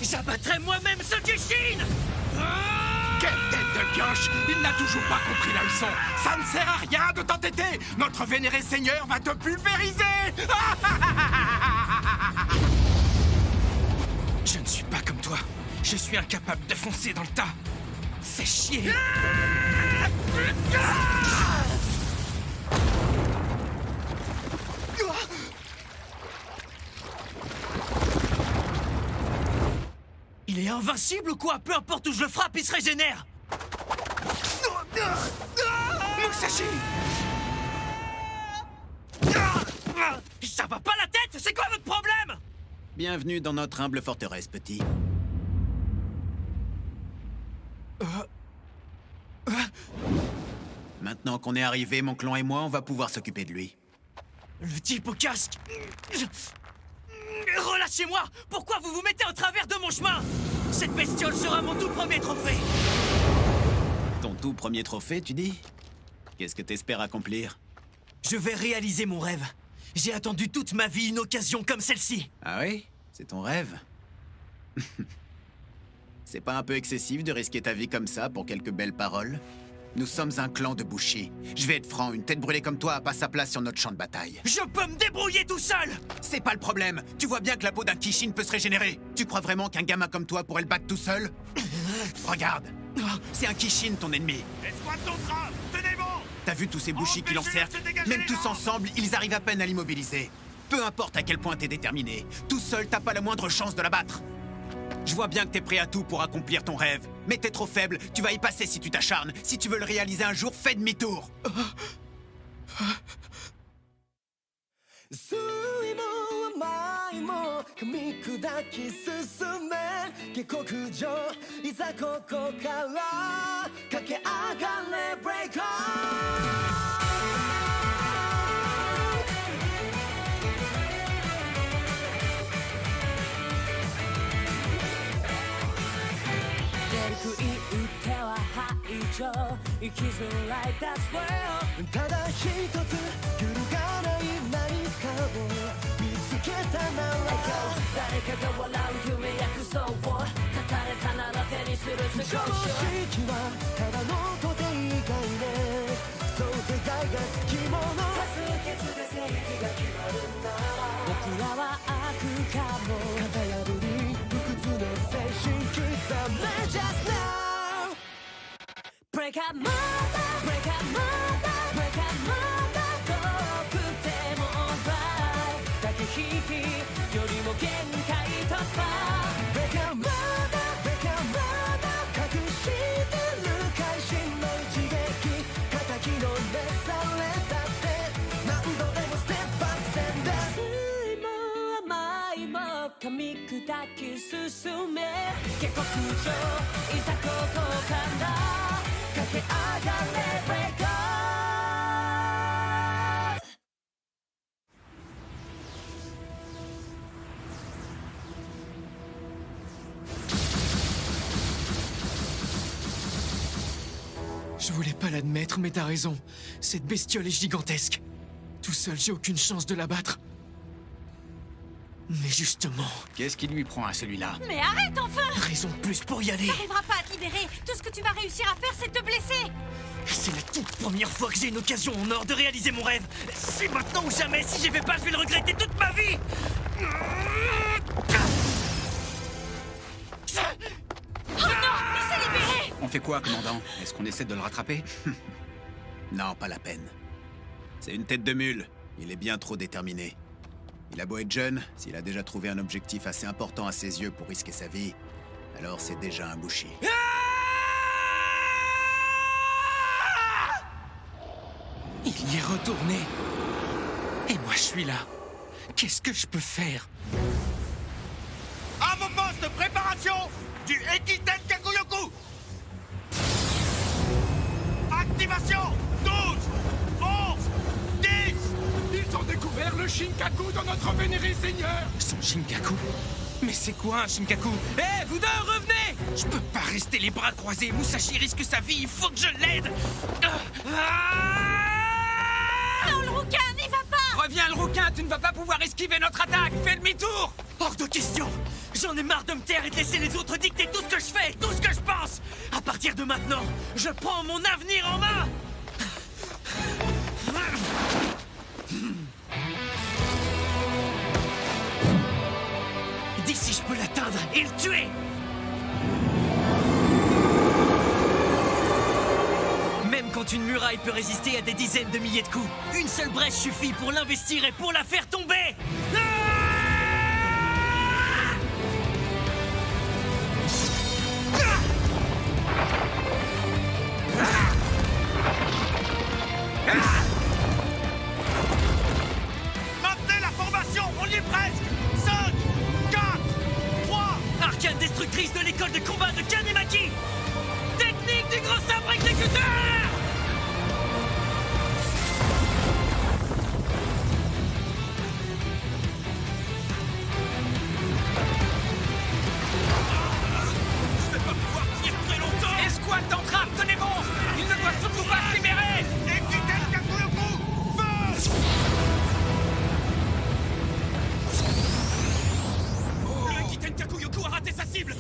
J'abattrai moi-même ce Kishin. Quelle tête de pioche! Il n'a toujours pas compris la leçon. Ça ne sert à rien de t'entêter. Notre vénéré seigneur va te pulvériser. Je ne suis pas comme toi. Je suis incapable de foncer dans le tas. Fais chier. Il est invincible ou quoi? Peu importe où je le frappe, il se régénère. Musashi! Ça va pas la tête? C'est quoi votre problème? Bienvenue dans notre humble forteresse, petit. Maintenant qu'on est arrivé, mon clan et moi, on va pouvoir s'occuper de lui. Le type au casque. Relâchez-moi! Pourquoi vous vous mettez en travers de mon chemin? Cette bestiole sera mon tout premier trophée. Ton tout premier trophée, tu dis? Qu'est-ce que t'espères accomplir? Je vais réaliser mon rêve. J'ai attendu toute ma vie une occasion comme celle-ci. Ah oui? C'est ton rêve? C'est pas un peu excessif de risquer ta vie comme ça pour quelques belles paroles? Nous sommes un clan de bouchers. Je vais être franc, une tête brûlée comme toi a pas sa place sur notre champ de bataille. Je peux me débrouiller tout seul! C'est pas le problème. Tu vois bien que la peau d'un Kishin peut se régénérer. Tu crois vraiment qu'un gamin comme toi pourrait le battre tout seul? Regarde. C'est un Kishin, ton ennemi. Escouade ton train! Tenez bon! T'as vu tous ces bouchis qui l'encerclent? Même tous ensemble, ils arrivent à peine à l'immobiliser. Peu importe à quel point t'es déterminé, tout seul, t'as pas la moindre chance de l'abattre. Je vois bien que t'es prêt à tout pour accomplir ton rêve. Mais t'es trop faible, tu vas y passer si tu t'acharnes. Si tu veux le réaliser un jour, fais demi-tour. Break up mother, break up mother, break up mother 遠くても alright 駆け引きよりも限界突破 Break up mother, break up mother 隠してる会心の一撃敵の召されたって何度でもステップアップ戦で酸いも甘いも噛み砕き進め下克上いざここからJe voulais pas l'admettre, mais t'as raison. Cette bestiole est gigantesque. Tout seul, j'ai aucune chance de la battre. Mais justement... Qu'est-ce qui lui prend à celui-là? Mais arrête enfin! Raison de plus pour y aller. T'arriveras pas à te libérer. Tout ce que tu vas réussir à faire, c'est te blesser. C'est la toute première fois que j'ai une occasion en or de réaliser mon rêve. C'est maintenant ou jamais. Si j'y vais pas, je vais le regretter toute ma vie. Oh non! Il s'est libéré! On fait quoi, commandant? Est-ce qu'on essaie de le rattraper? Non, pas la peine. C'est une tête de mule. Il est bien trop déterminé. Il a beau être jeune, s'il a déjà trouvé un objectif assez important à ses yeux pour risquer sa vie, alors c'est déjà un bouchi. Il y est retourné. Et moi, je suis là. Qu'est-ce que je peux faire? À vos postes de préparation du Ekiten Kakuyoku! Activation 12, 11, 10! Ils ont découvert le Shinkaku dans notre vénéré seigneur! Son Shinkaku? Mais c'est quoi un Shinkaku? Eh, vous deux, revenez! Je peux pas rester les bras croisés. Musashi risque sa vie, il faut que je l'aide. Non, le rouquin, n'y va pas! Reviens, le rouquin! Aucun, tu ne vas pas pouvoir esquiver notre attaque. Fais demi-tour. Hors de question! J'en ai marre de me taire et de laisser les autres dicter tout ce que je fais, tout ce que je pense! À partir de maintenant, je prends mon avenir en main! D'ici, je peux l'atteindre et le tuer! Même quand une muraille peut résister à des dizaines de milliers de coups, une seule brèche suffit pour l'investir et pour la faire tomber! Maintenez la formation, on y est presque. 5, 4, 3. Arcane destructrice de l'école de combat de Kanemaki! Technique du gros sabre exécuteur! Escouade d'entrave, tenez bon. Il ne doit surtout pas se libérer. Et Kiten Kakuyoku, feu! Le Kiten Kakuyoku a raté sa cible!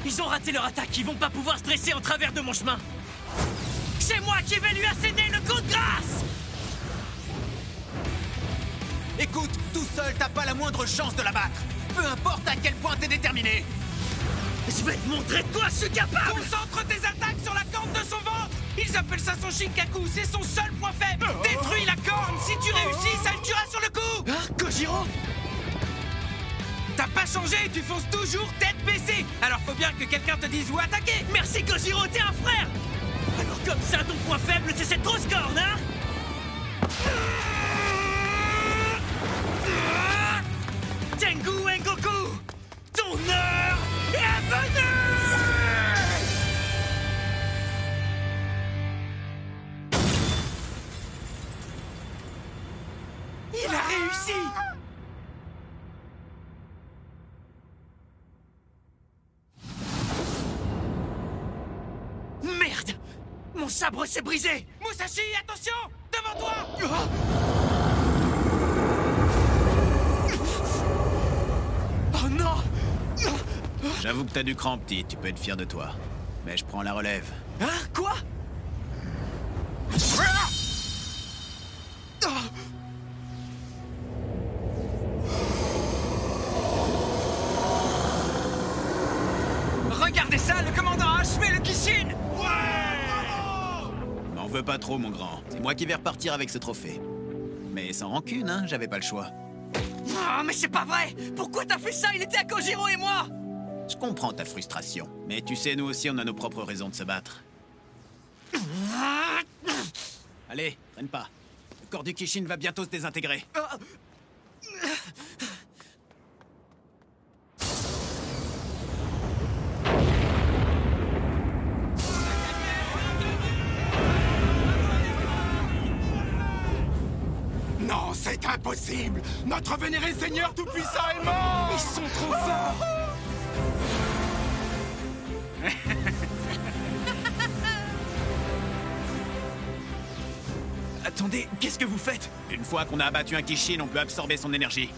Ils ont raté leur attaque, ils vont pas pouvoir se dresser en travers de mon chemin! C'est moi qui vais lui asséner le coup de grâce! Écoute, tout seul, t'as pas la moindre chance de la battre. Peu importe à quel point t'es déterminé. Je vais te montrer de quoi je suis capable! Concentre tes attaques sur la corne de son ventre. Ils appellent ça son Shinkaku, c'est son seul point faible. Détruis la corne, si tu réussis, ça le tuera sur le coup. Hein, Kojiro? T'as pas changé, tu fonces toujours tête baissée. Alors faut bien que quelqu'un te dise où attaquer. Merci Kojiro, t'es un frère! Alors comme ça, ton point faible, c'est cette grosse corne, hein? Tengu Engoku! Ton heure est venue! Il a réussi. Merde! Mon sabre s'est brisé! Musashi, attention, devant toi. Oh non! J'avoue que t'as du cran, petit, tu peux être fier de toi. Mais je prends la relève. Hein? Quoi? Regardez ça, le commandant a achevé le Kishin. M'en veux pas trop, mon grand. C'est moi qui vais repartir avec ce trophée. Mais sans rancune, hein, j'avais pas le choix. Oh, mais c'est pas vrai! Pourquoi t'as fait ça? Il était à Kojiro et moi! Je comprends ta frustration. Mais tu sais, nous aussi, on a nos propres raisons de se battre. Allez, traîne pas. Le corps du Kishin va bientôt se désintégrer. Non, c'est impossible. Notre vénéré Seigneur Tout-Puissant est mort. Ils sont trop forts. Attendez, qu'est-ce que vous faites? Une fois qu'on a abattu un Kishin, on peut absorber son énergie.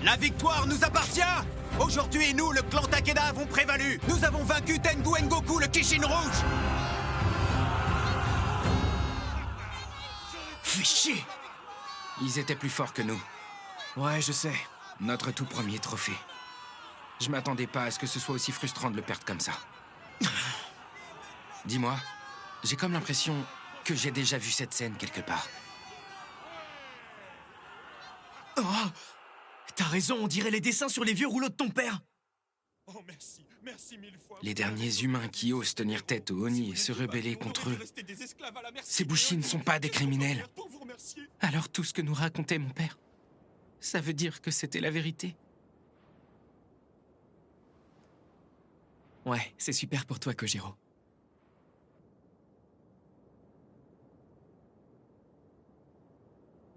La victoire nous appartient! Aujourd'hui, nous, le clan Takeda, avons prévalu! Nous avons vaincu Tengu Engoku, le Kishin rouge! Fais chier! Ils étaient plus forts que nous. Ouais, je sais. Notre tout premier trophée. Je m'attendais pas à ce que ce soit aussi frustrant de le perdre comme ça. Dis-moi, j'ai comme l'impression que j'ai déjà vu cette scène quelque part. Oh! T'as raison, on dirait les dessins sur les vieux rouleaux de ton père! Oh, merci mille fois. Les derniers humains qui osent tenir tête aux Oni et se rebeller contre eux. Ces Bushi ne sont pas des criminels. Alors tout ce que nous racontait mon père, ça veut dire que c'était la vérité. Ouais, c'est super pour toi, Kojiro.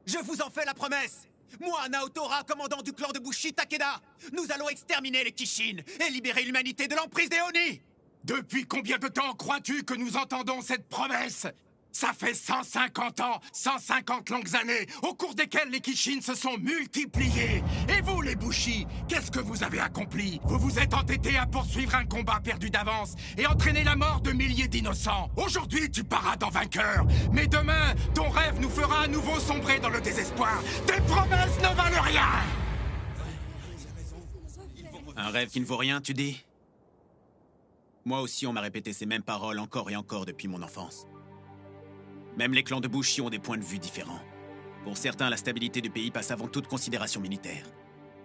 Je vous en fais la promesse! Moi, Naotora, commandant du clan de Bushi Takeda, nous allons exterminer les Kishin et libérer l'humanité de l'emprise des Oni. Depuis combien de temps crois-tu que nous entendons cette promesse? Ça fait 150 ans, 150 longues années, au cours desquelles les Kishin se sont multipliés. Et vous, les Bushi, qu'est-ce que vous avez accompli? Vous vous êtes entêtés à poursuivre un combat perdu d'avance et entraîner la mort de milliers d'innocents. Aujourd'hui, tu parades en vainqueur. Mais demain, ton rêve nous fera à nouveau sombrer dans le désespoir. Tes promesses ne valent rien! Un rêve qui ne vaut rien, tu dis? Moi aussi, on m'a répété ces mêmes paroles encore et encore depuis mon enfance. Même les clans de Bushi ont des points de vue différents. Pour certains, la stabilité du pays passe avant toute considération militaire.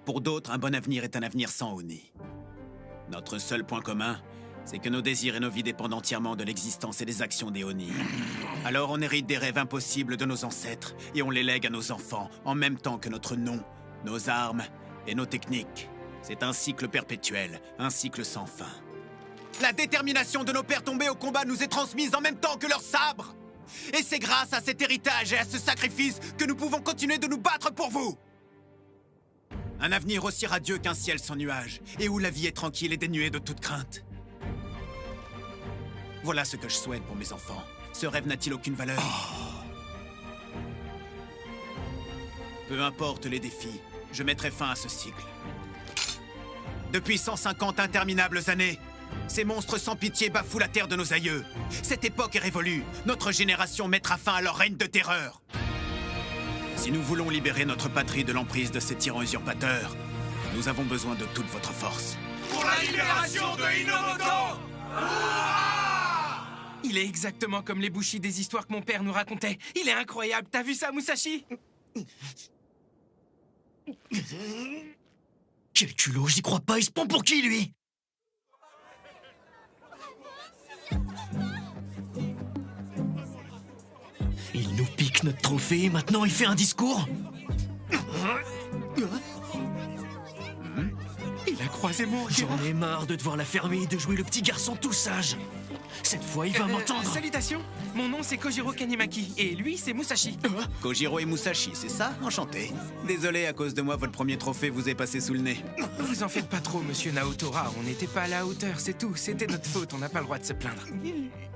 Pour d'autres, un bon avenir est un avenir sans Oni. Notre seul point commun, c'est que nos désirs et nos vies dépendent entièrement de l'existence et des actions des Oni. Alors on hérite des rêves impossibles de nos ancêtres et on les lègue à nos enfants, en même temps que notre nom, nos armes et nos techniques. C'est un cycle perpétuel, un cycle sans fin. La détermination de nos pères tombés au combat nous est transmise en même temps que leurs sabres. Et c'est grâce à cet héritage et à ce sacrifice que nous pouvons continuer de nous battre pour vous. Un avenir aussi radieux qu'un ciel sans nuages, et où la vie est tranquille et dénuée de toute crainte. Voilà ce que je souhaite pour mes enfants. Ce rêve n'a-t-il aucune valeur? Peu importe les défis, je mettrai fin à ce cycle. Depuis 150 interminables années, ces monstres sans pitié bafouent la terre de nos aïeux. Cette époque est révolue. Notre génération mettra fin à leur règne de terreur. Si nous voulons libérer notre patrie de l'emprise de ces tyrans usurpateurs, nous avons besoin de toute votre force. Pour la libération de Inomoto! Il est exactement comme les Bushi des histoires que mon père nous racontait. Il est incroyable. T'as vu ça, Musashi? Quel culot, j'y crois pas, il se prend pour qui, lui? Il nous pique notre trophée et maintenant il fait un discours? Il a croisé mon regard. J'en ai marre de devoir la fermer et de jouer le petit garçon tout sage. Cette fois, il va m'entendre. Salutations, mon nom c'est Kojiro Kanimaki et lui c'est Musashi. Kojiro et Musashi, c'est ça? Enchanté. Désolé, à cause de moi, votre premier trophée vous est passé sous le nez. Vous en faites pas trop, monsieur Naotora. On n'était pas à la hauteur, c'est tout. C'était notre faute, on n'a pas le droit de se plaindre.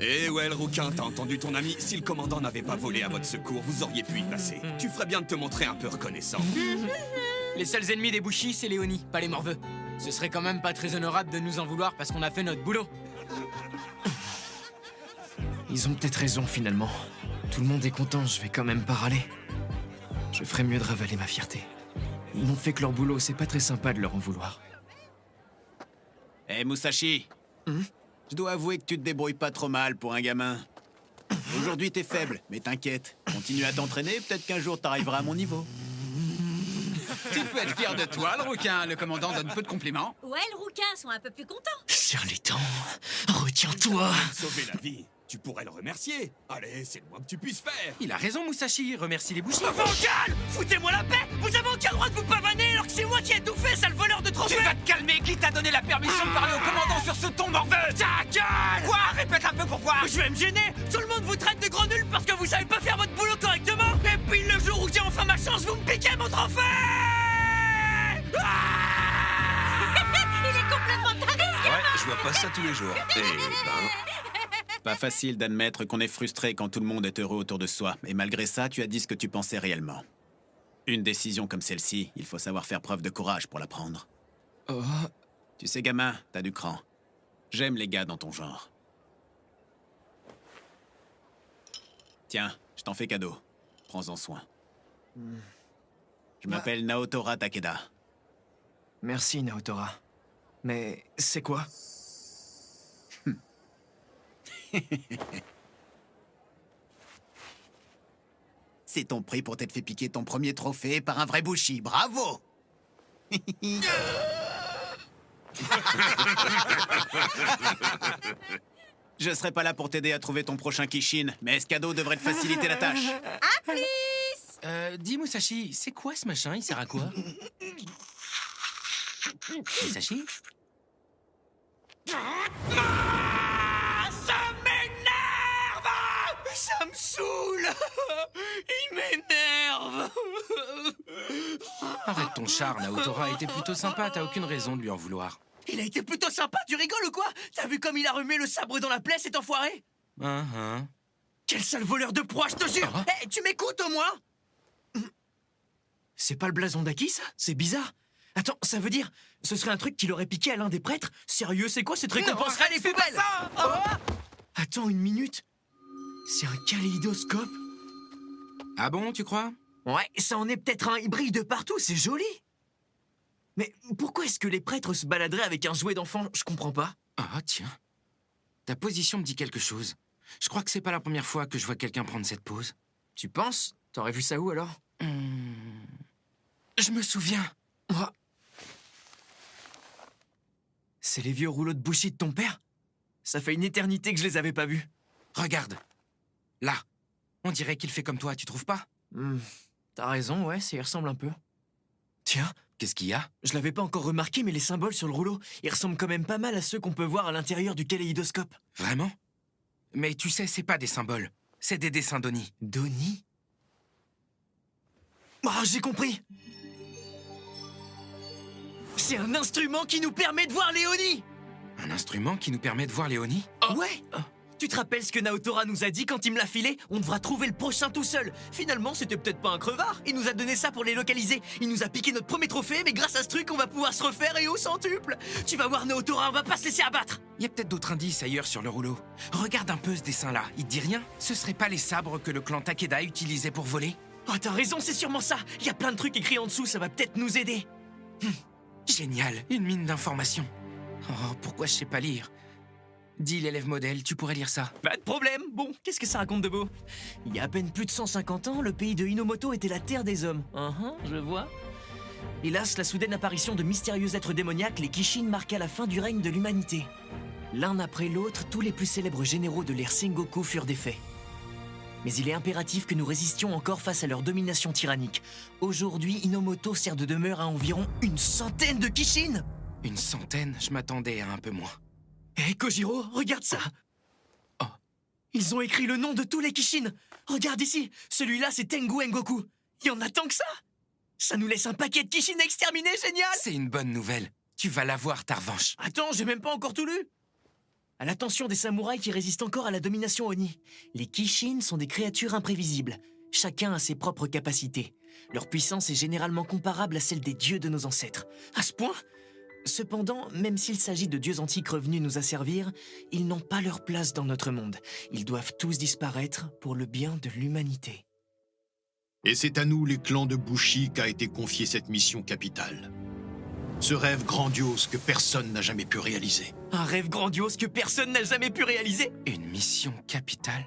Eh ouais, le rouquin, t'as entendu ton ami? Si le commandant n'avait pas volé à votre secours, vous auriez pu y passer. Tu ferais bien de te montrer un peu reconnaissant. Les seuls ennemis des Bushi, c'est les Oni, pas les morveux. Ce serait quand même pas très honorable de nous en vouloir parce qu'on a fait notre boulot. Ils ont peut-être raison, finalement. Tout le monde est content, je vais quand même pas râler. Je ferais mieux de ravaler ma fierté. Ils n'ont fait que leur boulot, c'est pas très sympa de leur en vouloir. Eh, Musashi, je dois avouer que tu te débrouilles pas trop mal pour un gamin. Aujourd'hui, t'es faible, mais t'inquiète. Continue à t'entraîner, peut-être qu'un jour t'arriveras à mon niveau. Tu peux être fier de toi, le rouquin. Le commandant donne peu de compliments. Ouais, le rouquin, sont un peu plus contents. Serre les dents, retiens-toi. Sauver la vie, tu pourrais le remercier. Allez, c'est le moins que tu puisses faire. Il a raison, Musashi. Remercie les Bushi. Vocal! Foutez-moi la paix! Vous avez aucun droit de vous pavaner alors que c'est moi qui ai tout fait, sale voleur de trophées! Tu vas te calmer. Qui t'a donné la permission de parler au commandant sur ce ton morveux? Ta gueule! Quoi? Répète un peu pourquoi. Je vais me gêner! Tout le monde vous traite de gros nuls parce que vous savez pas faire votre boulot correctement! Et puis le jour où j'ai enfin ma chance, vous me piquez mon trophée! Il est complètement taré, ce gamin. Ouais, je vois pas ça tous les jours. Eh ben... Pas facile d'admettre qu'on est frustré quand tout le monde est heureux autour de soi. Et malgré ça, tu as dit ce que tu pensais réellement. Une décision comme celle-ci, il faut savoir faire preuve de courage pour la prendre. Oh, Tu sais, gamin, t'as du cran. J'aime les gars dans ton genre. Tiens, je t'en fais cadeau. Prends-en soin. Je m'appelle Naotora Takeda. merci, Naotora. Mais c'est quoi? C'est ton prix pour t'être fait piquer ton premier trophée par un vrai Bushi. Bravo! Je serai pas là pour t'aider à trouver ton prochain Kishin, mais ce cadeau devrait te faciliter la tâche. À plus. Dis Musashi, c'est quoi ce machin? Il sert à quoi? Musashi? Ça m'énerve! Ça me saoule! Il m'énerve! Arrête ton char, Naotora était plutôt sympa, t'as aucune raison de lui en vouloir. Il a été plutôt sympa, tu rigoles ou quoi? T'as vu comme il a remué le sabre dans la plaie, cet enfoiré? Quel sale voleur de proie, je te jure! Hé, tu m'écoutes au moins? C'est pas le blason d'Aki, ça? C'est bizarre. Attends, ça veut dire... Ce serait un truc qu'il aurait piqué à l'un des prêtres? Sérieux, c'est quoi cette récompense? Allez, poubelle! Attends une minute. C'est un kaléidoscope? Ah bon, tu crois? Ouais, ça en est peut-être un hybride de partout, c'est joli. Mais pourquoi est-ce que les prêtres se baladeraient avec un jouet d'enfant? Je comprends pas. Ah, tiens. Ta position me dit quelque chose. Je crois que c'est pas la première fois que je vois quelqu'un prendre cette pose. Tu penses? T'aurais vu ça où, alors? Je me souviens. Oh. C'est les vieux rouleaux de Bushi de ton père? Ça fait une éternité que je les avais pas vus. Regarde. Là. On dirait qu'il fait comme toi, tu trouves pas? T'as raison, ouais, ça y ressemble un peu. Tiens. Qu'est-ce qu'il y a? Je l'avais pas encore remarqué, mais les symboles sur le rouleau, ils ressemblent quand même pas mal à ceux qu'on peut voir à l'intérieur du kaléidoscope. Vraiment? Mais tu sais, c'est pas des symboles. C'est des dessins d'Oni. D'Oni? Oh, j'ai compris! C'est un instrument qui nous permet de voir les Oni! Un instrument qui nous permet de voir les Oni? Ouais! Tu te rappelles ce que Naotora nous a dit quand il me l'a filé? On devra trouver le prochain tout seul. Finalement, c'était peut-être pas un crevard. Il nous a donné ça pour les localiser. Il nous a piqué notre premier trophée, mais grâce à ce truc, on va pouvoir se refaire et au centuple. Tu vas voir, Naotora, on va pas se laisser abattre. Il y a peut-être d'autres indices ailleurs sur le rouleau. Regarde un peu ce dessin-là. Il te dit rien? Ce serait pas les sabres que le clan Takeda utilisait pour voler? Oh, t'as raison, c'est sûrement ça. Il y a plein de trucs écrits en dessous, ça va peut-être nous aider. Génial, une mine d'informations. Oh, pourquoi je sais pas lire? Dis l'élève modèle, tu pourrais lire ça. Pas de problème. Bon, qu'est-ce que ça raconte de beau? Il y a à peine plus de 150 ans, le pays de Hinomoto était la terre des hommes. Je vois. Hélas, la soudaine apparition de mystérieux êtres démoniaques, les Kishin, marqua la fin du règne de l'humanité. L'un après l'autre, tous les plus célèbres généraux de l'ère Sengoku furent défaits. Mais il est impératif que nous résistions encore face à leur domination tyrannique. Aujourd'hui, Hinomoto sert de demeure à environ 100 de Kishin. 100? Je m'attendais à un peu moins. Hé, Kojiro, regarde ça! Oh. Ils ont écrit le nom de tous les Kishin! Regarde ici! Celui-là, c'est Tengu Engoku! Il y en a tant que ça! Ça nous laisse un paquet de Kishin exterminés, génial! C'est une bonne nouvelle. Tu vas l'avoir, ta revanche. Attends, j'ai même pas encore tout lu! À l'attention des samouraïs qui résistent encore à la domination Oni, les Kishin sont des créatures imprévisibles. Chacun a ses propres capacités. Leur puissance est généralement comparable à celle des dieux de nos ancêtres. À ce point? Cependant, même s'il s'agit de dieux antiques revenus nous asservir, ils n'ont pas leur place dans notre monde. Ils doivent tous disparaître pour le bien de l'humanité. Et c'est à nous, les clans de Bushi, qu'a été confiée cette mission capitale. Ce rêve grandiose que personne n'a jamais pu réaliser. Un rêve grandiose que personne n'a jamais pu réaliser? Une mission capitale?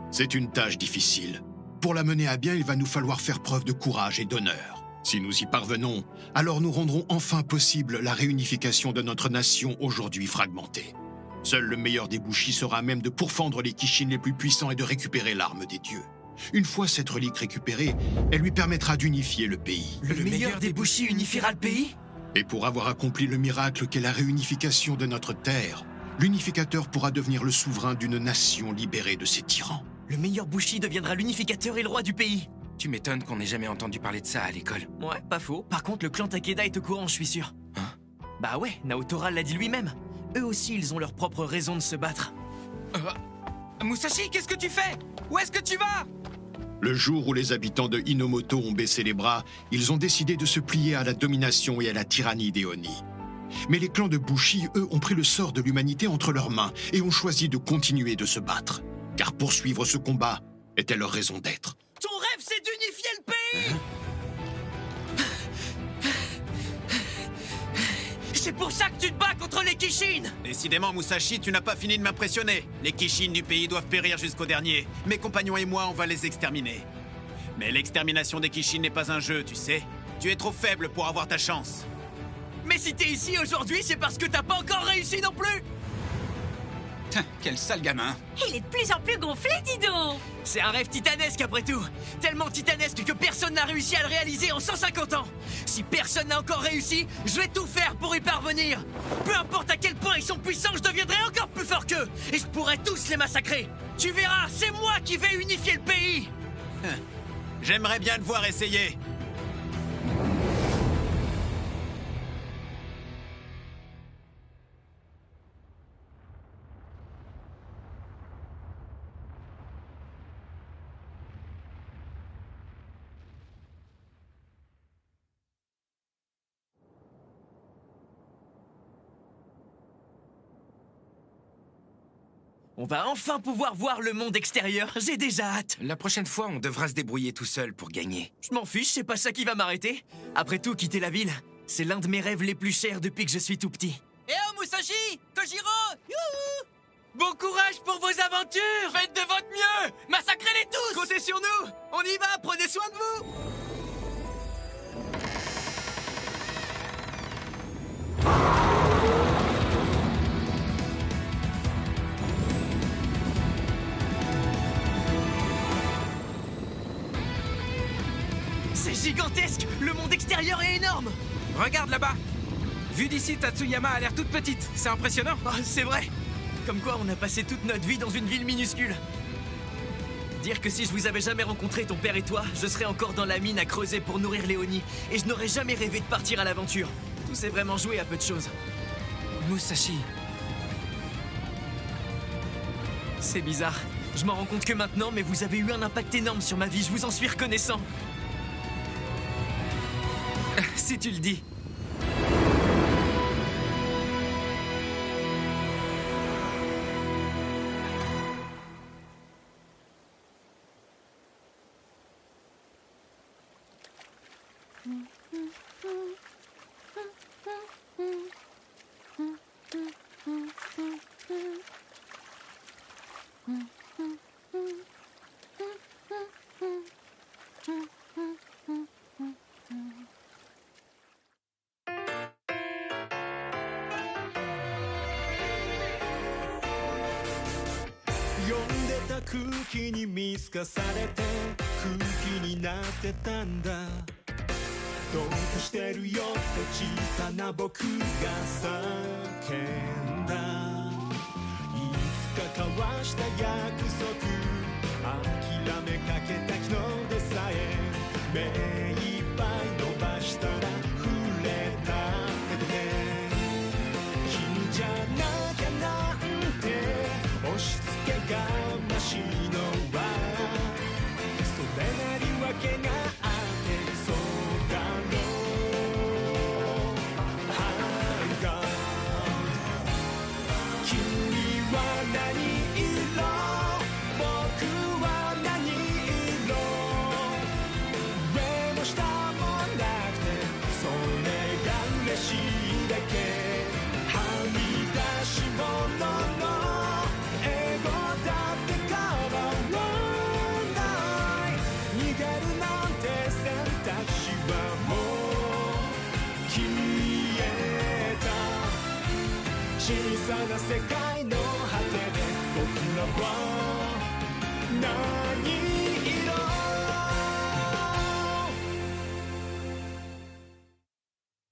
C'est une tâche difficile. Pour la mener à bien, il va nous falloir faire preuve de courage et d'honneur. Si nous y parvenons, alors nous rendrons enfin possible la réunification de notre nation aujourd'hui fragmentée. Seul le meilleur des Bushi sera à même de pourfendre les Kishin les plus puissants et de récupérer l'arme des dieux. Une fois cette relique récupérée, elle lui permettra d'unifier le pays. Le meilleur des Bushi unifiera le pays? Et pour avoir accompli le miracle qu'est la réunification de notre terre, l'unificateur pourra devenir le souverain d'une nation libérée de ses tyrans. Le meilleur Bushi deviendra l'unificateur et le roi du pays. Tu m'étonnes qu'on n'ait jamais entendu parler de ça à l'école. Ouais, pas faux. Par contre, le clan Takeda est au courant, je suis sûr. Hein? Bah ouais, Naotora l'a dit lui-même. Eux aussi, ils ont leur propre raison de se battre. Musashi, qu'est-ce que tu fais? Où est-ce que tu vas? Le jour où les habitants de Hinomoto ont baissé les bras, ils ont décidé de se plier à la domination et à la tyrannie des Oni. Mais les clans de Bushi, eux, ont pris le sort de l'humanité entre leurs mains et ont choisi de continuer de se battre. Car poursuivre ce combat était leur raison d'être. Ton rêve, c'est d'unifier le pays! C'est pour ça que tu te bats contre les Kishin! Décidément, Musashi, tu n'as pas fini de m'impressionner. Les Kishin du pays doivent périr jusqu'au dernier. Mes compagnons et moi, on va les exterminer. Mais l'extermination des Kishin n'est pas un jeu, tu sais. Tu es trop faible pour avoir ta chance. Mais si t'es ici aujourd'hui, c'est parce que t'as pas encore réussi non plus! Quel sale gamin. Il est de plus en plus gonflé, dis donc. C'est un rêve titanesque après tout. Tellement titanesque que personne n'a réussi à le réaliser en 150 ans. Si personne n'a encore réussi, je vais tout faire pour y parvenir. Peu importe à quel point ils sont puissants, je deviendrai encore plus fort qu'eux. Et je pourrai tous les massacrer. Tu verras, c'est moi qui vais unifier le pays. J'aimerais bien le voir essayer. On va enfin pouvoir voir le monde extérieur. J'ai déjà hâte. La prochaine fois, on devra se débrouiller tout seul pour gagner. Je m'en fiche, c'est pas ça qui va m'arrêter. Après tout, quitter la ville, c'est l'un de mes rêves les plus chers depuis que je suis tout petit. Eh oh, Musashi! Kojiro! Youhou! Bon courage pour vos aventures! Faites de votre mieux! Massacrez-les tous! Comptez sur nous! On y va, prenez soin de vous! C'est gigantesque! Le monde extérieur est énorme! Regarde là-bas! Vu d'ici, Tatsuyama a l'air toute petite. C'est impressionnant. Oh, c'est vrai! Comme quoi, on a passé toute notre vie dans une ville minuscule. Dire que si je vous avais jamais rencontré, ton père et toi, je serais encore dans la mine à creuser pour nourrir Léonie. Et je n'aurais jamais rêvé de partir à l'aventure. Tout s'est vraiment joué à peu de choses. Musashi. C'est bizarre. Je m'en rends compte que maintenant, mais vous avez eu un impact énorme sur ma vie. Je vous en suis reconnaissant. Si tu le dis.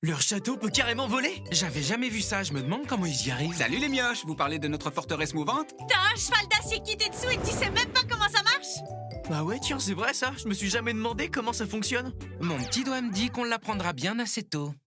Leur château peut carrément voler? J'avais jamais vu ça, je me demande comment ils y arrivent. Salut les mioches, vous parlez de notre forteresse mouvante? T'as un cheval d'acier qui t'est dessous et tu sais même pas comment ça marche? Bah ouais, tiens, c'est vrai ça. Je me suis jamais demandé comment ça fonctionne. Mon petit doigt me dit qu'on l'apprendra bien assez tôt.